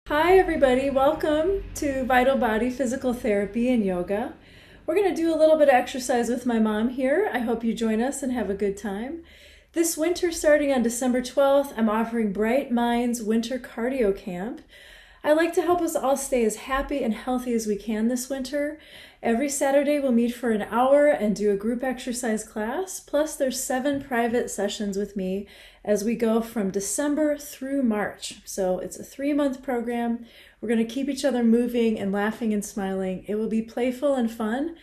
Hi everybody, welcome to Vital Body Physical Therapy and Yoga. We're going to do a little bit of exercise with my mom here. I hope you join us and have a good time. This winter, starting on December 12th, I'm offering Bright Minds Winter Cardio Camp. I like to help us all stay as happy and healthy as we can this winter. Every Saturday we'll meet for an hour and do a group exercise class, plus there's 7 private sessions with me as we go from December through March. So it's a 3-month program. We're going to keep each other moving and laughing and smiling. It will be playful and fun,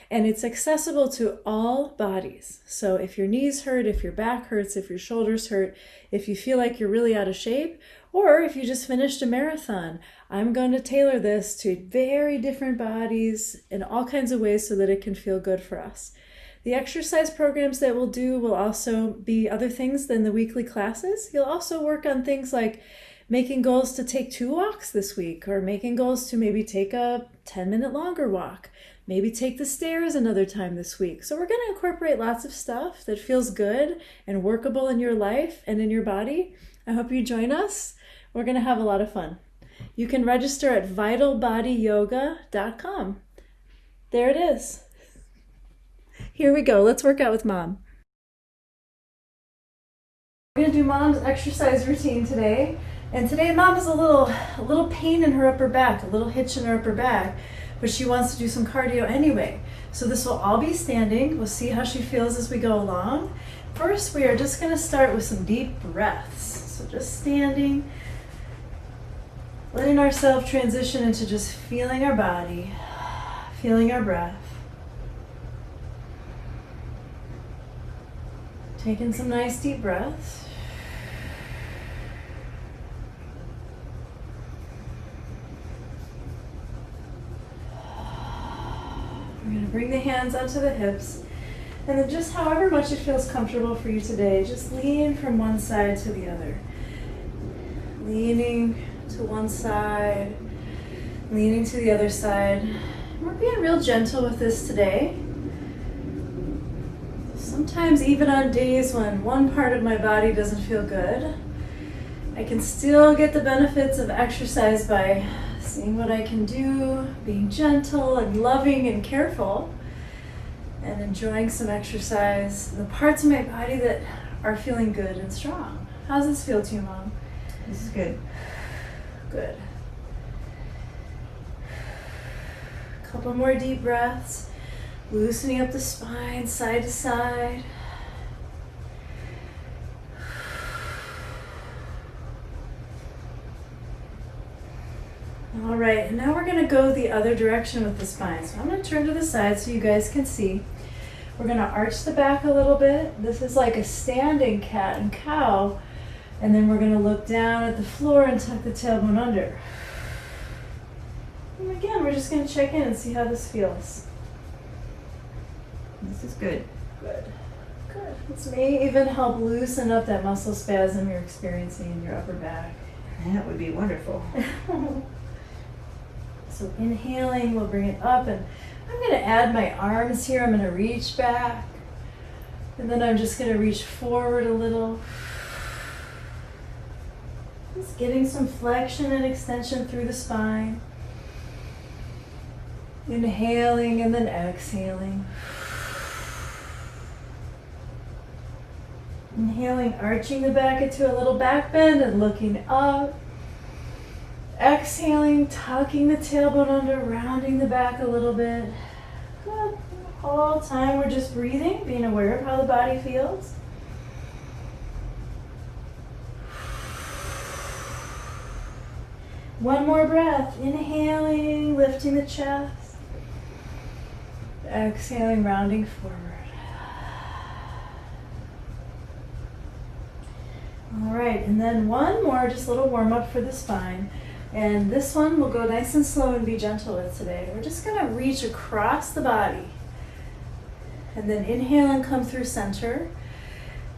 and it's accessible to all bodies. So if your knees hurt, if your back hurts, if your shoulders hurt, if you feel like you're really out of shape, or if you just finished a marathon, I'm going to tailor this to very different bodies in all kinds of ways so that it can feel good for us. The exercise programs that we'll do will also be other things than the weekly classes. You'll also work on things like making goals to take 2 walks this week, or making goals to maybe take a 10-minute longer walk. Maybe take the stairs another time this week. So we're going to incorporate lots of stuff that feels good and workable in your life and in your body. I hope you join us. We're going to have a lot of fun. You can register at vitalbodyyoga.com. There it is. Here we go. Let's work out with Mom. We're going to do Mom's exercise routine today. And today Mom has a little pain in her upper back, a little hitch in her upper back, but she wants to do some cardio anyway. So this will all be standing. We'll see how she feels as we go along. First, we are just going to start with some deep breaths. So just standing, letting ourselves transition into just feeling our body, feeling our breath. Taking some nice deep breaths. We're going to bring the hands onto the hips, and then just however much it feels comfortable for you today, just lean from one side to the other. Leaning to one side, leaning to the other side. We're being real gentle with this today. Sometimes even on days when one part of my body doesn't feel good, I can still get the benefits of exercise by seeing what I can do, being gentle and loving and careful, and enjoying some exercise. The parts of my body that are feeling good and strong. How's this feel to you, Mom? This is good. Good. A couple more deep breaths, loosening up the spine side to side. All right, and now we're going to go the other direction with the spine. So I'm going to turn to the side so you guys can see. We're going to arch the back a little bit. This is like a standing cat and cow. And then we're going to look down at the floor and tuck the tailbone under. And again, we're just going to check in and see how this feels. This is good. Good. Good. This may even help loosen up that muscle spasm you're experiencing in your upper back. That would be wonderful. So inhaling, we'll bring it up, and I'm going to add my arms here. I'm going to reach back, and then I'm just going to reach forward a little. Just getting some flexion and extension through the spine. Inhaling and then exhaling. Inhaling, arching the back into a little back bend and looking up. Exhaling, tucking the tailbone under, rounding the back a little bit. Good. The whole time we're just breathing, being aware of how the body feels. One more breath. Inhaling, lifting the chest. Exhaling, rounding forward. All right, and then one more, just a little warm up for the spine. And this one we'll go nice and slow and be gentle with today. We're just going to reach across the body. And then inhale and come through center.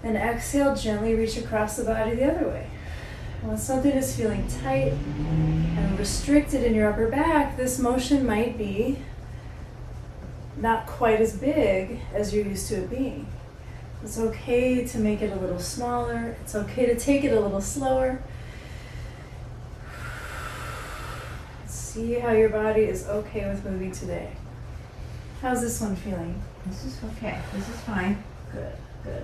And exhale, gently reach across the body the other way. When something is feeling tight and restricted in your upper back, this motion might be not quite as big as you're used to it being. It's okay to make it a little smaller. It's okay to take it a little slower. see how your body is okay with moving today. How's this one feeling? This is okay. This is fine. Good, good.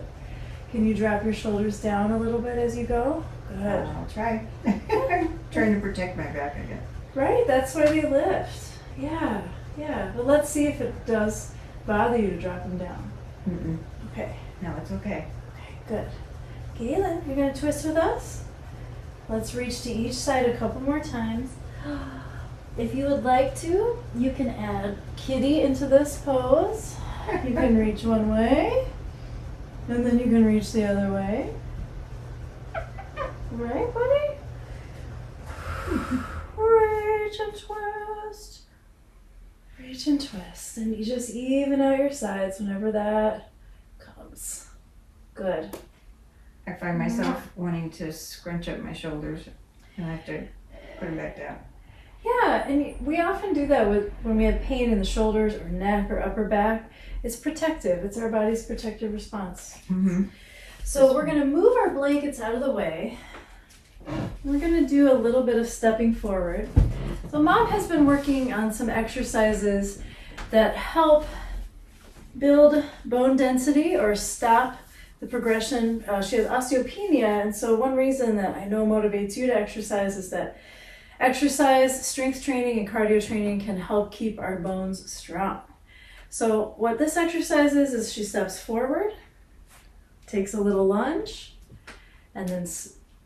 Can you drop your shoulders down a little bit as you go? Good. I'll try. I'm trying to protect my back, I guess. Right, that's why they lift. Yeah, yeah. But let's see if it does bother you to drop them down. Mm-mm. Okay, No, it's okay. okay, good. Galen, you're gonna twist with us? Let's reach to each side a couple more times. If you would like to, you can add kitty into this pose. You can reach one way, and then you can reach the other way. Right, buddy? Reach and twist. Reach and twist. And you just even out your sides whenever that comes. Good. I find myself wanting to scrunch up my shoulders and I have to put them back down. Yeah, and we often do that when we have pain in the shoulders or neck or upper back. It's protective. It's our body's protective response. Mm-hmm. So we're going to move our blankets out of the way. We're going to do a little bit of stepping forward. So Mom has been working on some exercises that help build bone density or stop the progression. She has osteopenia, and so one reason that I know motivates you to exercise is that exercise, strength training, and cardio training can help keep our bones strong. So what this exercise is she steps forward, takes a little lunge, and then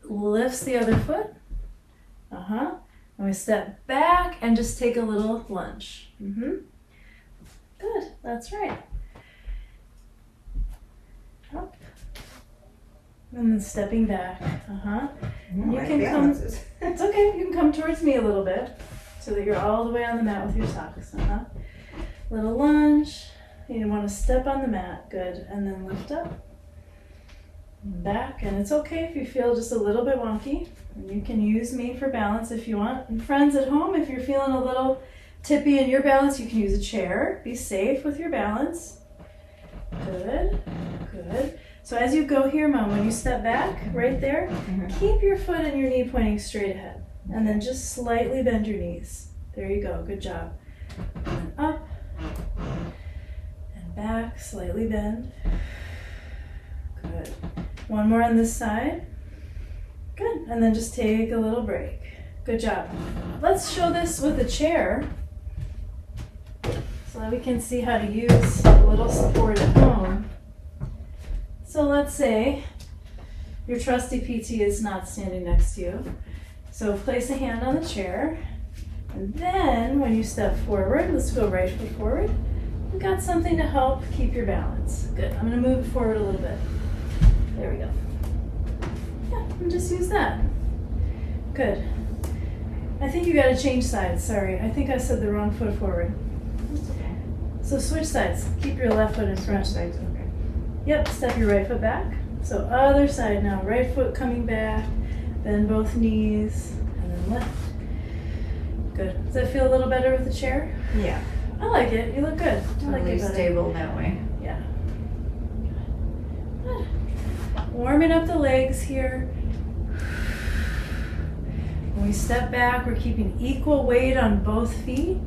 lifts the other foot. And we step back and just take a little lunge. Good, that's right. Up. And then stepping back. You can come. It's okay. You can come towards me a little bit so that you're all the way on the mat with your socks. Little lunge. You want to step on the mat. Good. And then lift up. Back. And it's okay if you feel just a little bit wonky. And you can use me for balance if you want. And friends at home, if you're feeling a little tippy in your balance, you can use a chair. Be safe with your balance. Good. Good. So as you go here, Mom, when you step back right there, keep your foot and your knee pointing straight ahead. And then just slightly bend your knees. There you go. Good job. And up and back, slightly bend. Good. One more on this side. Good. And then just take a little break. Good job. Let's show this with a chair so that we can see how to use a little support at home. So let's say your trusty PT is not standing next to you. So place a hand on the chair, and then when you step forward, let's go right foot forward. We've got something to help keep your balance. Good, I'm gonna move it forward a little bit. There we go. Yeah, and just use that. Good. I think you gotta change sides, sorry. I think I said the wrong foot forward. So switch sides, keep your left foot in front. Sides, okay. Yep, step your right foot back. So other side now, right foot coming back, bend both knees, and then lift. Good. Does that feel a little better with the chair? Yeah. I like it. You look good. I like Totally it better. stable that way. Yeah. Good. Warming up the legs here. When we step back, we're keeping equal weight on both feet.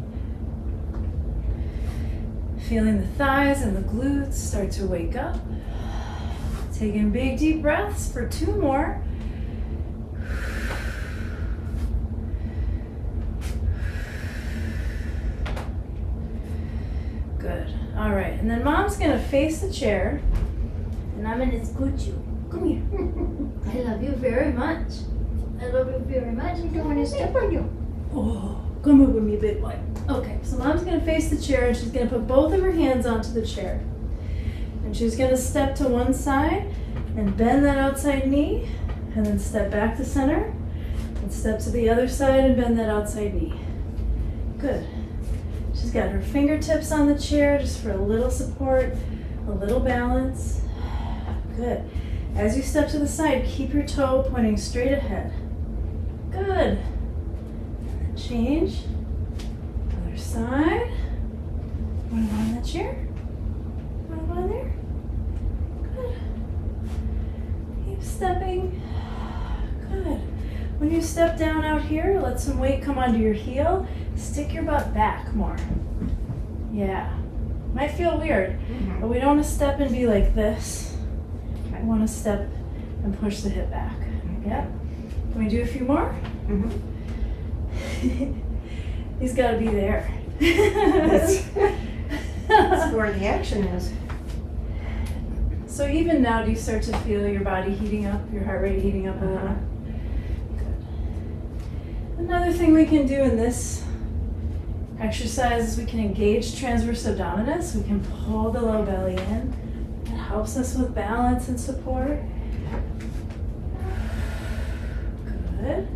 Feeling the thighs and the glutes start to wake up. Taking big deep breaths for 2 more. Good. All right. And then Mom's going to face the chair. And I'm going to scoot you. Come here. I love you very much. I love you very much. I don't want to step on you. Oh, come over me, big boy. Okay, so Mom's going to face the chair and she's going to put both of her hands onto the chair. And she's going to step to one side and bend that outside knee. And then step back to center. And step to the other side and bend that outside knee. Good. She's got her fingertips on the chair just for a little support, a little balance. Good. As you step to the side, keep your toe pointing straight ahead. Good. And then change. Other side. Want to go on that chair? Want to go on there? Good. Keep stepping. Good. When you step down out here, let some weight come onto your heel. Stick your butt back more. Yeah. Might feel weird, but we don't want to step and be like this. Okay. We want to step and push the hip back. Yeah. Can we do a few more? He's got to be there. That's where the action is. So even now, do you start to feel your body heating up, your heart rate heating up a little? Good. Another thing we can do in this exercise is we can engage transverse abdominis. We can pull the low belly in. It helps us with balance and support. Good.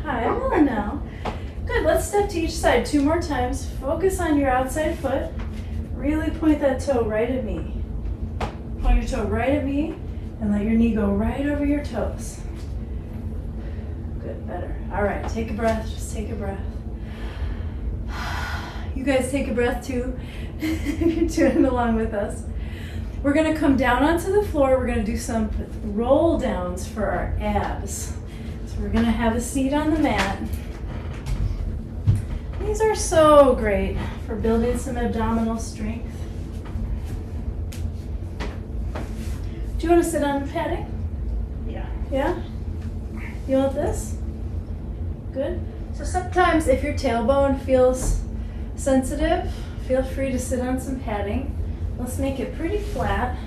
Hi, I'm willing now. Good, let's step to each side 2 more times. Focus on your outside foot. Really point that toe right at me. Point your toe right at me and let your knee go right over your toes. Good, better. All right, take a breath, just take a breath. You guys take a breath too, if you're doing along with us. We're gonna come down onto the floor. We're gonna do some roll downs for our abs. So we're gonna have a seat on the mat. These are so great for building some abdominal strength. Do you want to sit on padding? Yeah. Yeah? You want this? Good. So sometimes if your tailbone feels sensitive, feel free to sit on some padding. Let's make it pretty flat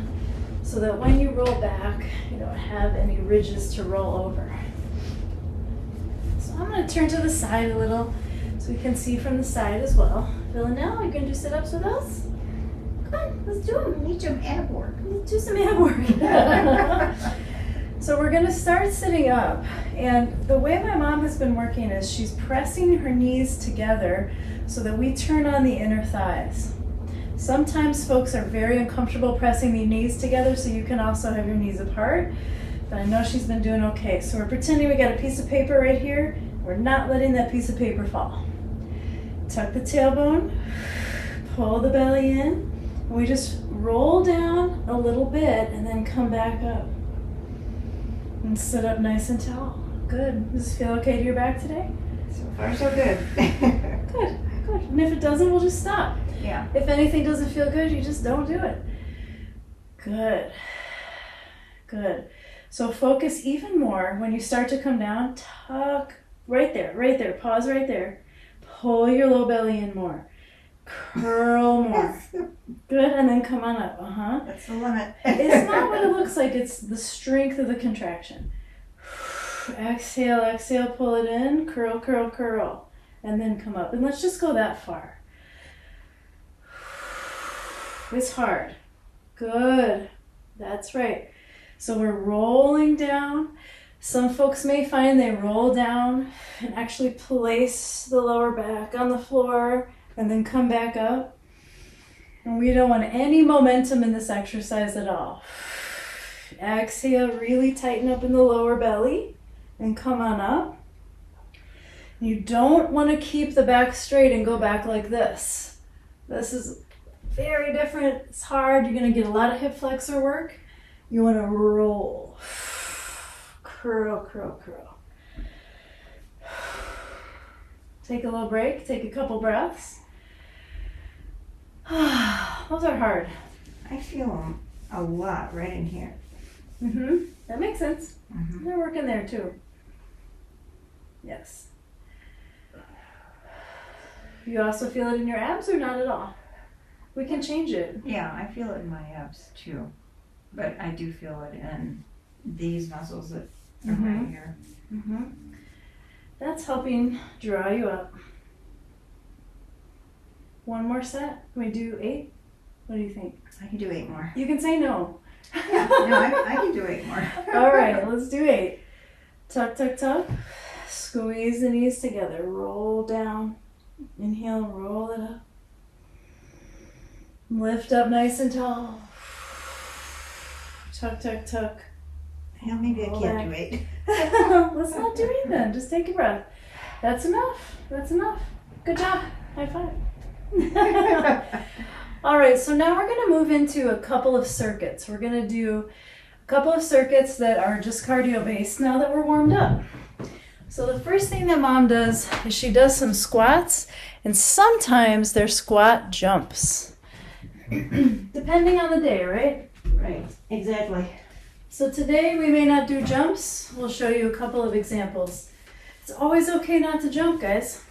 so that when you roll back, you don't have any ridges to roll over. So I'm going to turn to the side a little so we can see from the side as well. Villanelle, are you going to do sit-ups with us? Come on, let's do them. Need some ab work. Let's do some ab work. So we're going to start sitting up. And the way my mom has been working is she's pressing her knees together so that we turn on the inner thighs. Sometimes folks are very uncomfortable pressing the knees together, so you can also have your knees apart. But I know she's been doing okay. So we're pretending we got a piece of paper right here. We're not letting that piece of paper fall. Tuck the tailbone, pull the belly in, and we just roll down a little bit and then come back up. And sit up nice and tall. Good. Does this feel okay to your back today? So far, so good. Good, good. And if it doesn't, we'll just stop. Yeah. If anything doesn't feel good, you just don't do it. Good. Good. So focus even more when you start to come down. Tuck right there. Pause right there. Pull your low belly in more. Curl more. Good, and then come on up. That's the limit. It's not what it looks like. It's the strength of the contraction. Exhale, pull it in. Curl. And then come up. And let's just go that far. It's hard. Good. That's right. So we're rolling down. Some folks may find they roll down and actually place the lower back on the floor and then come back up. And we don't want any momentum in this exercise at all. Exhale, really tighten up in the lower belly and come on up. You don't want to keep the back straight and go back like this. This is very different. It's hard. You're going to get a lot of hip flexor work. You want to roll. Curl. Take a little break. Take a couple breaths. Those are hard. I feel them a lot right in here. That makes sense. They're working there too. Yes. You also feel it in your abs or not at all? We can change it. Yeah, I feel it in my abs too. But I do feel it in these muscles that are right here. That's helping draw you up. One more set? Can we do 8? What do you think? I can do 8 more. You can say no. Yeah, no, I can do 8 more. All right, let's do 8. Tuck. Squeeze the knees together. Roll down. Inhale, roll it up. Lift up nice and tall. Tuck. Hell, maybe I can't do 8. Let's not do 8 then. Just take a breath. That's enough. Good job. High five. All right, so now we're going to move into a couple of circuits. We're going to do a couple of circuits that are just cardio based now that we're warmed up. So the first thing that Mom does is she does some squats, and sometimes they're squat jumps. Depending on the day, right? Right, exactly. So today we may not do jumps. We'll show you a couple of examples. It's always okay not to jump, guys.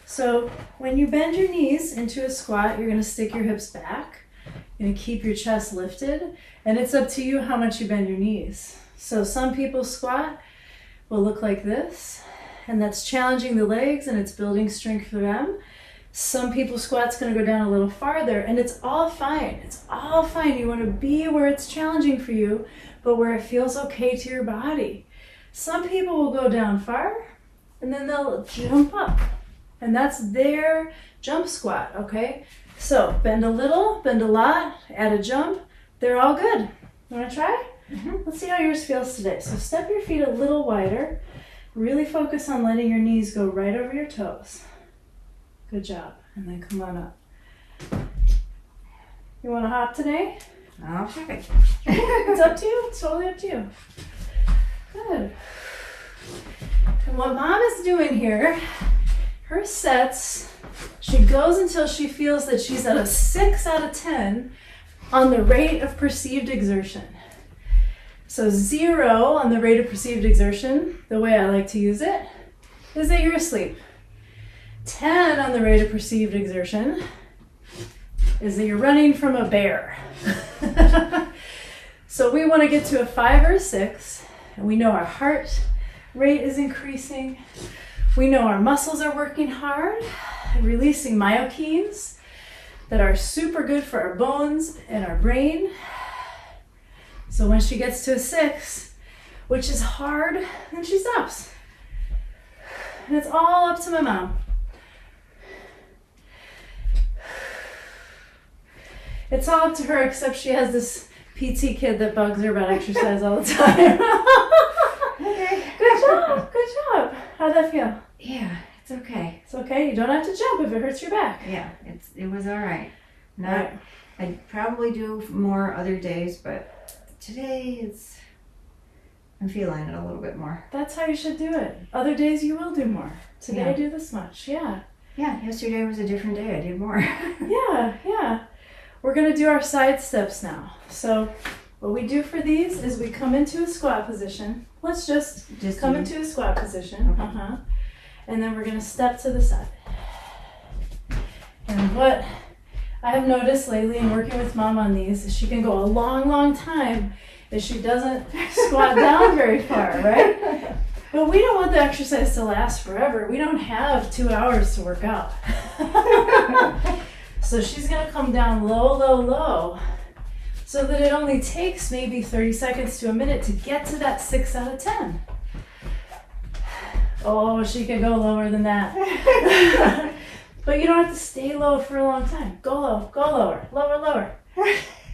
So when you bend your knees into a squat, you're gonna stick your hips back. You're gonna keep your chest lifted, and it's up to you how much you bend your knees. So some people squat will look like this, and that's challenging the legs and it's building strength for them. Some people's squat's gonna go down a little farther, and it's all fine. It's all fine. You wanna be where it's challenging for you, but where it feels okay to your body. Some people will go down far, and then they'll jump up. And that's their jump squat, okay? So bend a little, bend a lot, add a jump. They're all good. You wanna try? Mm-hmm. Let's see how yours feels today. So step your feet a little wider. Really focus on letting your knees go right over your toes. Good job. And then come on up. You wanna hop today? Okay. It's up to you. It's totally up to you. Good. And what Mom is doing here, her sets, she goes until she feels that she's at a 6 out of 10 on the rate of perceived exertion. So 0 on the rate of perceived exertion, the way I like to use it, is that you're asleep. 10 on the rate of perceived exertion is that you're running from a bear. So we want to get to a 5 or a 6, and we know our heart rate is increasing. We know our muscles are working hard, releasing myokines that are super good for our bones and our brain. So when she gets to a 6, which is hard, then she stops. And it's all up to my mom. It's all up to her, except she has this PT kid that bugs her about exercise all the time. Okay. Good job, good job. How'd that feel? Yeah, it's okay. It's okay, you don't have to jump if it hurts your back. Yeah, it was all right. Not, Right. I'd probably do more other days, but today I'm feeling it a little bit more. That's how you should do it. Other days you will do more. Today Yeah. do this much, yeah. Yeah, yesterday was a different day. I did more. Yeah. We're gonna do our side steps now. So what we do for these is we come into a squat position. Let's just come into a squat position. Okay. And then we're gonna step to the side. And what I have noticed lately in working with Mom on these is she can go a long time if she doesn't squat down very far, right? But we don't want the exercise to last forever. We don't have 2 hours to work out. So she's gonna come down low, so that it only takes maybe 30 seconds to a minute to get to that 6 out of 10. Oh, she can go lower than that. But you don't have to stay low for a long time. Go low, go lower, lower.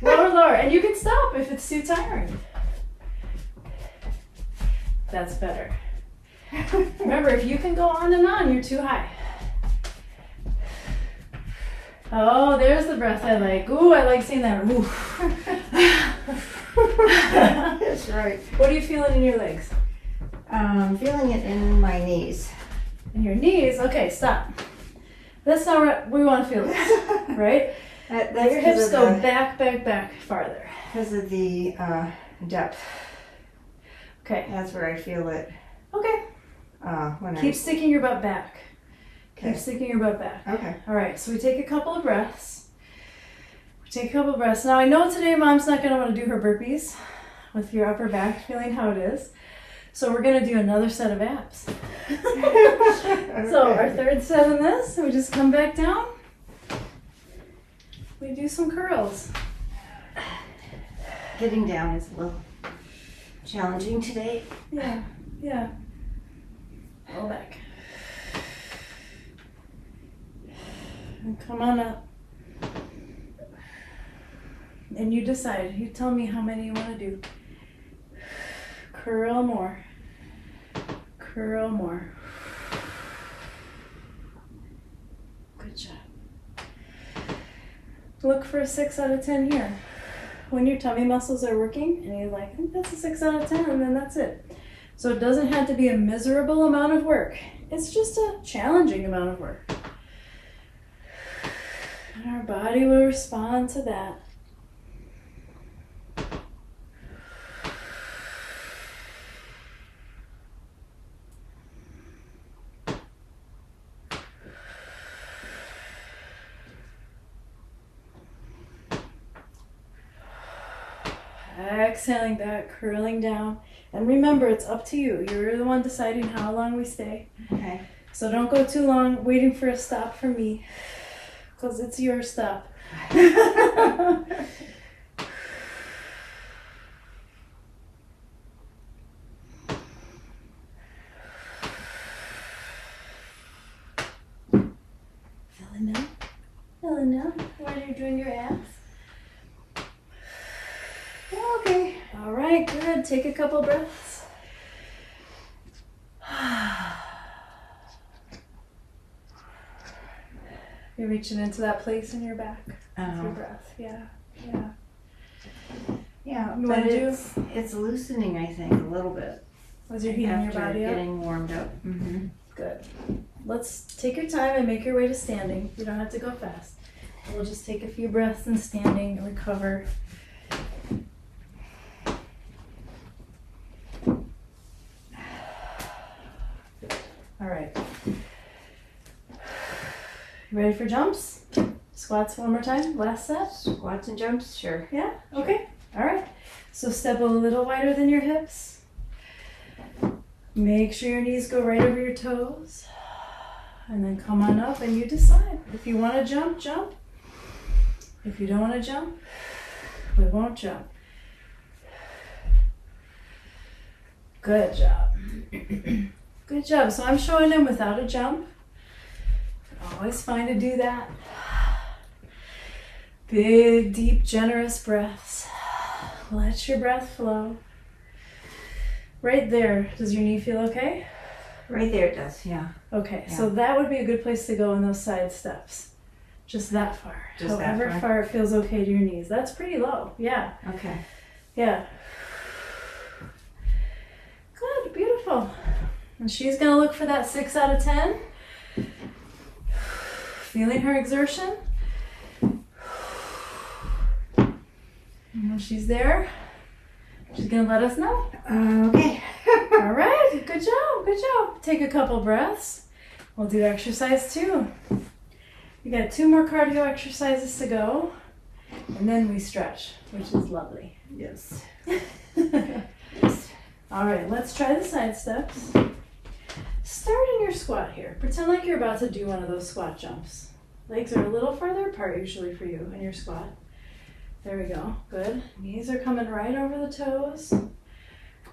Lower, and you can stop if it's too tiring. That's better. Remember, if you can go on and on, you're too high. Oh, there's the breath I like. Ooh, I like seeing that. Ooh. That's right. What are you feeling in your legs? Feeling it in my knees. In your knees? Okay, stop. That's not what we want to feel this, right? That's Your hips go back farther. Because of the depth. Okay. That's where I feel it. Okay. When Keep sticking your butt back. Okay. Keep sticking your butt back. Okay. All right, so we take a couple of breaths. Now, I know today Mom's not going to want to do her burpees with your upper back feeling how it is. So we're going to do another set of abs. So our third set in this, we just come back down. We do some curls. Getting down is a little challenging today. Yeah. Roll back. And come on up. And you decide. You tell me how many you want to do. Curl more. Good job. Look for a 6 out of 10 here. when your tummy muscles are working and you're like, I think that's a 6 out of 10, and then that's it. So it doesn't have to be a miserable amount of work. It's just a challenging amount of work. And our body will respond to that. Exhaling back, curling down. And remember, it's up to you. You're the one deciding how long we stay. Okay. So don't go too long waiting for a stop from me, because it's your stop. Filling up. Filling up. While you're doing your abs. Okay. All right, good. Take a couple breaths. You're reaching into that place in your back. With your breath. Yeah. Yeah. Yeah, You but wanna do- it's loosening, I think, a little bit. Was your heating your After body up? getting warmed up. Mm-hmm. Good. Let's take your time and make your way to standing. You don't have to go fast. We'll just take a few breaths in standing and recover. All right. You ready for jumps? Squats one more time. Last set. Squats and jumps, sure. Yeah? Okay. All right. So step a little wider than your hips. Make sure your knees go right over your toes. And then come on up and you decide. If you want to jump, jump. If you don't want to jump, we won't jump. Good job. Good job. So I'm showing them without a jump. Always fine to do that. Big, deep, generous breaths. Let your breath flow. Right there. Does your knee feel okay? Right there it does, yeah. Okay, Yeah. so that would be a good place to go in those side steps. Just that far. Just that However far? far it feels okay to your knees. That's pretty low. Yeah. Okay. Yeah. Good, beautiful. And she's gonna look for that 6 out of 10. Feeling her exertion. And when she's there, she's gonna let us know. Okay. All right, good job, good job. Take a couple breaths. We'll do exercise 2. We got 2 more cardio exercises to go, and then we stretch, which is lovely. Yes. All right, let's try the side steps. Start in your squat here. Pretend like you're about to do one of those squat jumps. Legs are a little further apart usually for you in your squat. There we go, good. Knees are coming right over the toes.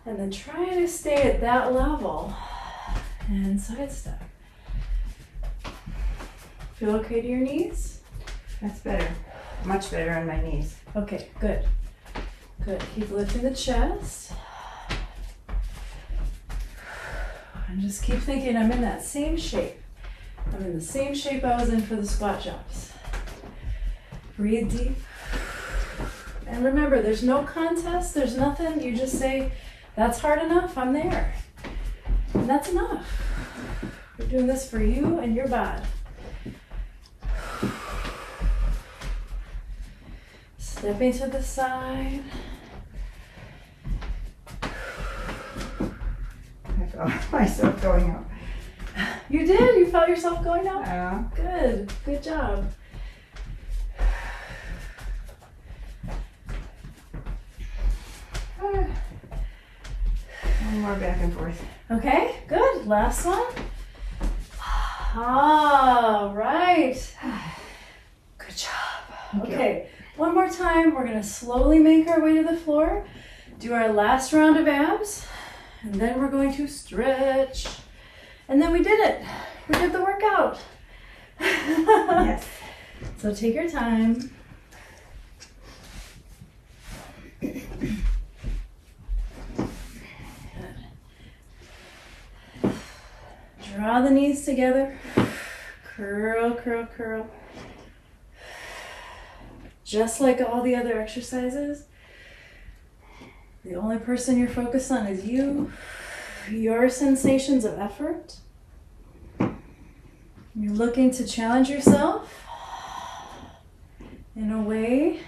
And then try to stay at that level and side step. Feel okay to your knees? That's better. Much better on my knees. Okay, good. Good. Keep lifting the chest. And just keep thinking I'm in that same shape. I'm in the same shape I was in for the squat jumps. Breathe deep. And remember, there's no contest, there's nothing. You just say, that's hard enough, I'm there. And that's enough. We're doing this for you and your body. Stepping to the side. I felt myself going up. You did? You felt yourself going up? Uh, Good. Good job. One more back and forth. Okay, good. Last one. All right. Good job. Okay, one more time. We're going to slowly make our way to the floor, do our last round of abs, and then we're going to stretch. And then we did it. We did the workout. Yes. So take your time. Draw the knees together. Curl, curl, curl. just like all the other exercises. The only person you're focused on is you, your sensations of effort. You're looking to challenge yourself in a way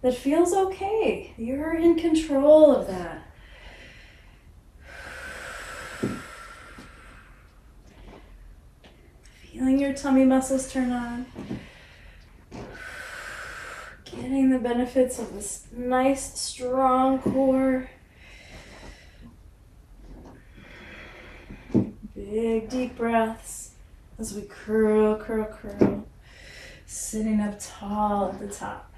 that feels okay. You're in control of that. Feeling your tummy muscles turn on. Getting the benefits of this nice, strong core. Big, deep breaths as we curl, curl, curl. Sitting up tall at the top.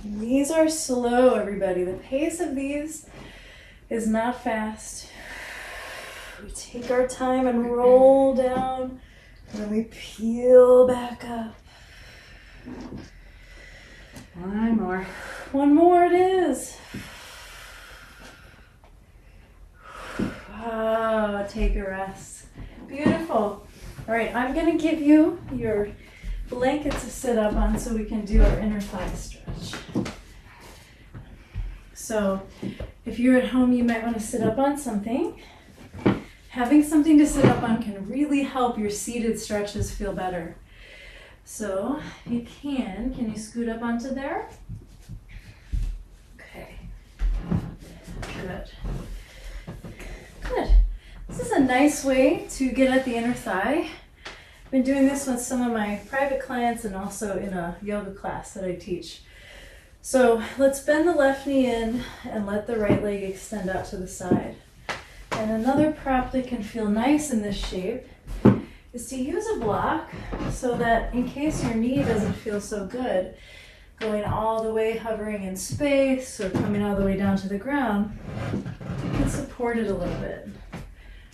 These are slow, everybody. The pace of these is not fast. We take our time and roll down, and then we peel back up. One more. One more it is. Ah, take a rest. Beautiful. All right, I'm going to give you your blanket to sit up on so we can do our inner thigh stretch. So if you're at home, you might want to sit up on something. Having something to sit up on can really help your seated stretches feel better. So if you can you scoot up onto there? Okay. Good. Good. This is a nice way to get at the inner thigh. I've been doing this with some of my private clients and also in a yoga class that I teach. So let's bend the left knee in and let the right leg extend out to the side. And another prop that can feel nice in this shape is to use a block so that in case your knee doesn't feel so good, going all the way hovering in space or coming all the way down to the ground, you can support it a little bit.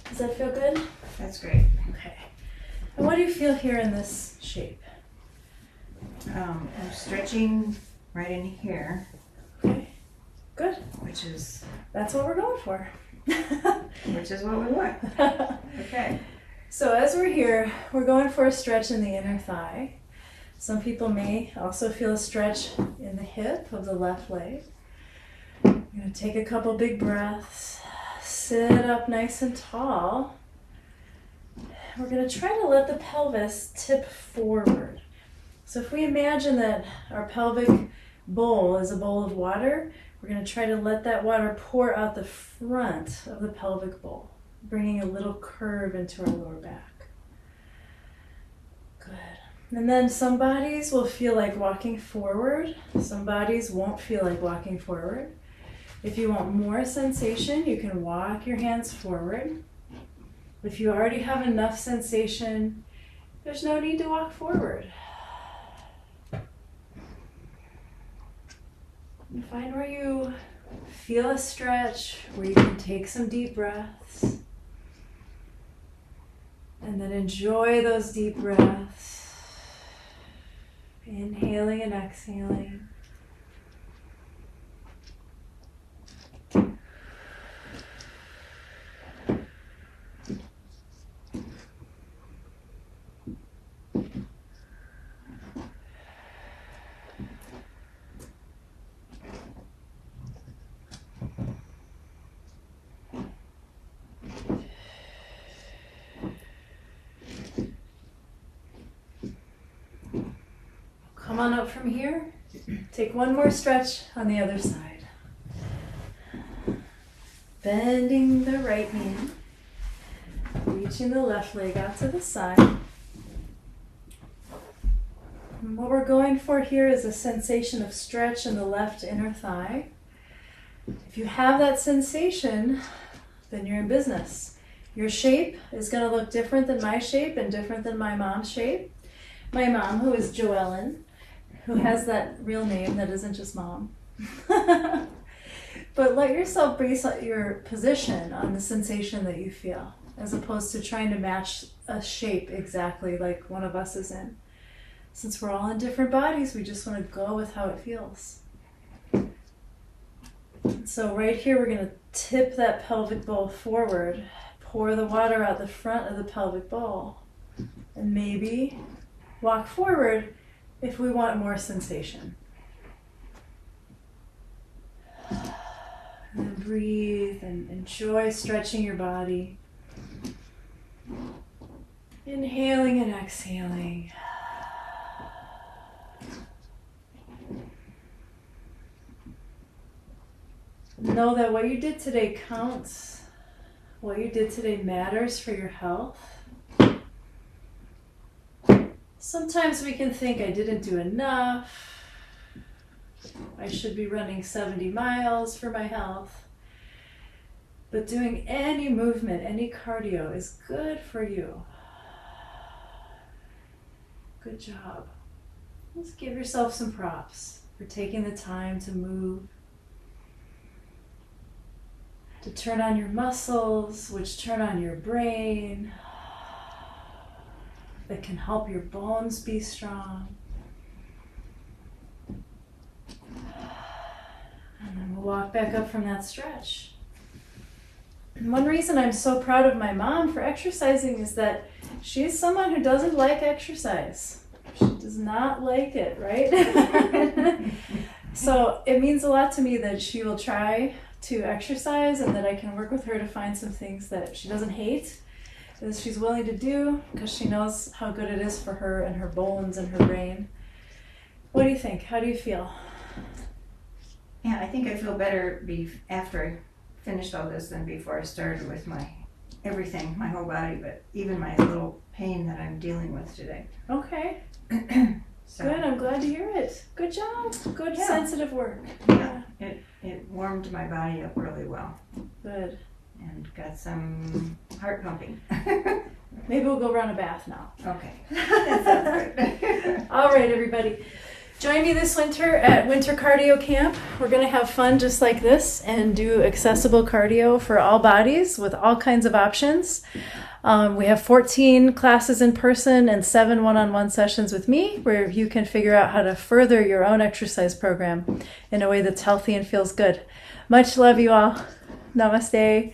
Does that feel good? That's great. Okay. And what do you feel here in this shape? I'm stretching right in here. Okay. Good. That's what we're going for. Which is what we want. Okay. So as we're here, we're going for a stretch in the inner thigh. Some people may also feel a stretch in the hip of the left leg. You're going to take a couple big breaths, sit up nice and tall. We're going to try to let the pelvis tip forward. So if we imagine that our pelvic bowl is a bowl of water, we're going to try to let that water pour out the front of the pelvic bowl, bringing a little curve into our lower back. Good. And then some bodies will feel like walking forward. Some bodies won't feel like walking forward. If you want more sensation, you can walk your hands forward. If you already have enough sensation, there's no need to walk forward. And find where you feel a stretch, where you can take some deep breaths. And then enjoy those deep breaths. Inhaling and exhaling. Come on up from here. Take one more stretch on the other side. Bending the right knee. Reaching the left leg out to the side. And what we're going for here is a sensation of stretch in the left inner thigh. If you have that sensation, then you're in business. Your shape is going to look different than my shape and different than my mom's shape. My mom, who is Joellen, who has that real name that isn't just mom. But let yourself base your position on the sensation that you feel. as opposed to trying to match a shape exactly like one of us is in. Since we're all in different bodies, we just want to go with how it feels. So right here, we're going to tip that pelvic bowl forward, pour the water out the front of the pelvic bowl, and maybe walk forward if we want more sensation. And then breathe and enjoy stretching your body. Inhaling and exhaling. Know that what you did today counts. What you did today matters for your health. Sometimes we can think, I didn't do enough. I should be running 70 miles for my health. But doing any movement, any cardio is good for you. Good job. Let's give yourself some props for taking the time to move, to turn on your muscles, which turn on your brain, that can help your bones be strong. And then we'll walk back up from that stretch. And one reason I'm so proud of my mom for exercising is that she's someone who doesn't like exercise. She does not like it, right? So it means a lot to me that she will try to exercise and that I can work with her to find some things that she doesn't hate, that she's willing to do because she knows how good it is for her and her bones and her brain. What do you think? How do you feel? Yeah, I think I feel better after I finished all this than before I started with my everything, my whole body, but even my little pain that I'm dealing with today. Okay. So, Good, I'm glad to hear it. Good job. Good Yeah. sensitive work. Yeah, it warmed my body up really well Good. and got some heart pumping. Maybe we'll go run a bath now. Okay, that sounds good. All right, everybody. Join me this winter at Winter Cardio Camp. We're going to have fun just like this and do accessible cardio for all bodies with all kinds of options. We have 14 classes in person and 7 one-on-one sessions with me where you can figure out how to further your own exercise program in a way that's healthy and feels good. Much love, you all. Namaste.